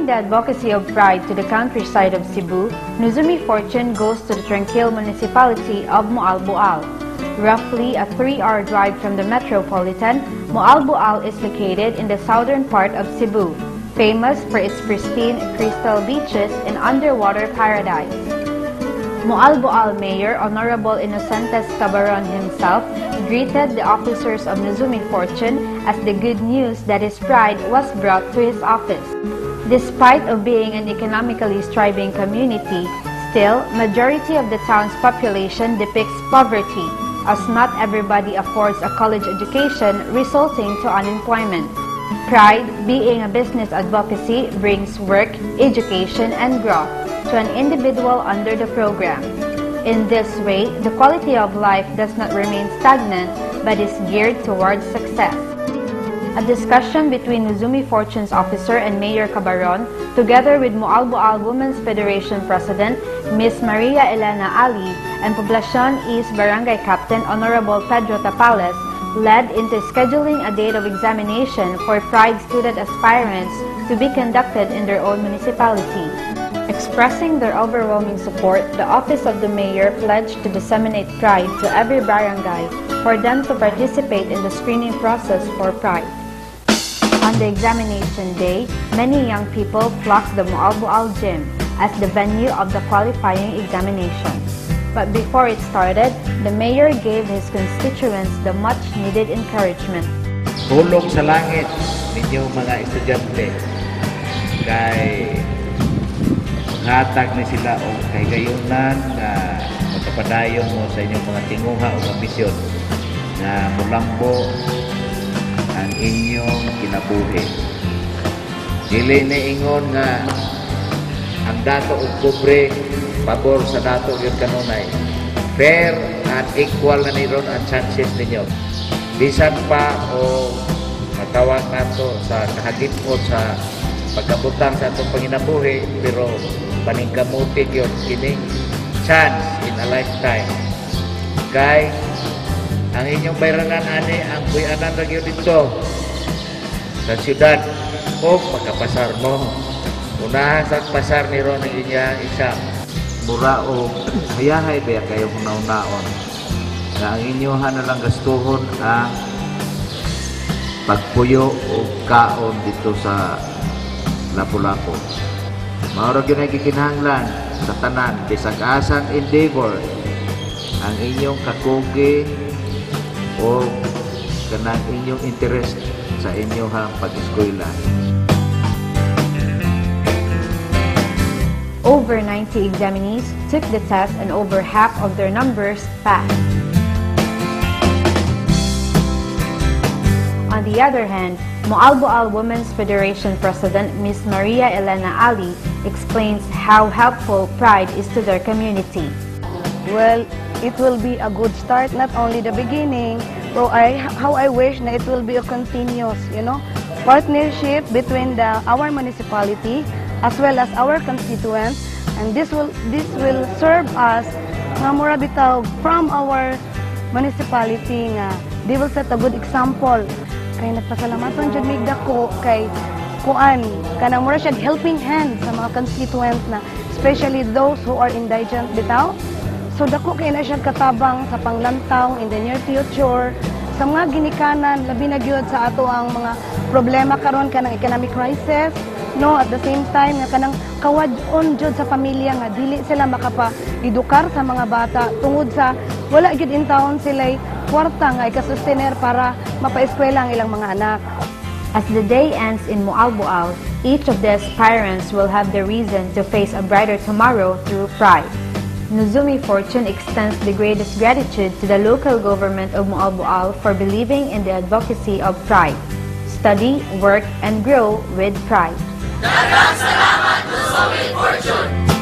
Bringing the advocacy of pride to the countryside of Cebu, Nuzumi Fortune goes to the tranquil municipality of Moalboal. Roughly a 3-hour drive from the metropolitan, Moalboal is located in the southern part of Cebu, famous for its pristine crystal beaches and underwater paradise. Moalboal Mayor Honorable Inocentes Cabaron himself greeted the officers of Nuzumi Fortune as the good news that his pride was brought to his office. Despite of being an economically striving community, still, majority of the town's population depicts poverty, as not everybody affords a college education, resulting to unemployment. Pride, being a business advocacy, brings work, education, and growth to an individual under the program. In this way, the quality of life does not remain stagnant, but is geared towards success. A discussion between Nuzumi Fortune's officer and Mayor Cabaron, together with Moalboal Women's Federation President Ms. Maria Elena Ali and Poblacion East Barangay Captain Honorable Pedro Tapales, led into scheduling a date of examination for Pride student aspirants to be conducted in their own municipality. Expressing their overwhelming support, the Office of the Mayor pledged to disseminate Pride to every barangay for them to participate in the screening process for Pride. On the examination day, many young people flocked the Moalboal Gym as the venue of the qualifying examination. But before it started, the Mayor gave his constituents the much-needed encouragement. Hulog sa langit ninyo mga estudyante, kay hatag ni sila o kay gayunan na magkapadayon mo sa inyong mga tinguha o ambisyon na mulambo ang inyong kinabuhi. Dili na ingon nga ang dato o pobre pabor sa dato yung kanunay. Fair at equal na niron ang chances ninyo. Bisan pa o matawag nato sa kahagipot sa pagkabutang sa itong panginabuhi, pero paningkamutin yun, kining chance in a lifetime. Kay ang inyong bayranan ani ang kuyanan lagi dito sa siyudad o pagkapasar mo. Unahan sa pasar ni Ron ang inyang isa mura o hayahay ba kayo hunaw-naon na ang inyohan na lang gastuhon ang pagpuyo o kaon dito sa Lapu-Lapu. Maurag yun ay kikinahanglan sa tanan, bisag asang endeavor ang inyong kakugi o kanang inyong interest sa inyong pag-eskwela. Over 90 examinees took the test and over half of their numbers passed. On the other hand, Moalboal Women's Federation President Ms. Maria Elena Ali explains how helpful Pride is to their community. Well, it will be a good start, not only the beginning, but how I wish na it will be a continuous, partnership between our municipality as well as our constituents, and this will serve us nga mura bitaw from our municipality nga they will set a good example. Kay nagpasalamaton jud mig dako kay kuan kanang mura siya helping hand sa mga constituents na especially those who are indigent bitaw. So dako kay na siya katabang sa panglantaw in the near future sa mga ginikanan labi na gyud sa ato ang mga problema karon kanang economic crisis, at the same time nga kanang kawad-on jud sa pamilya nga dili sila makapa-edukar sa mga bata tungod sa wala gyud in taon sila kwarta nga ikasustener para mapaeskwela ang ilang mga anak. As the day ends in Moalboal, each of the aspirants will have the reason to face a brighter tomorrow through Pride. Nuzumi Fortune extends the greatest gratitude to the local government of Moalboal for believing in the advocacy of Pride. Study, work, and grow with Pride. Daghang salamat, Nuzumi Fortune!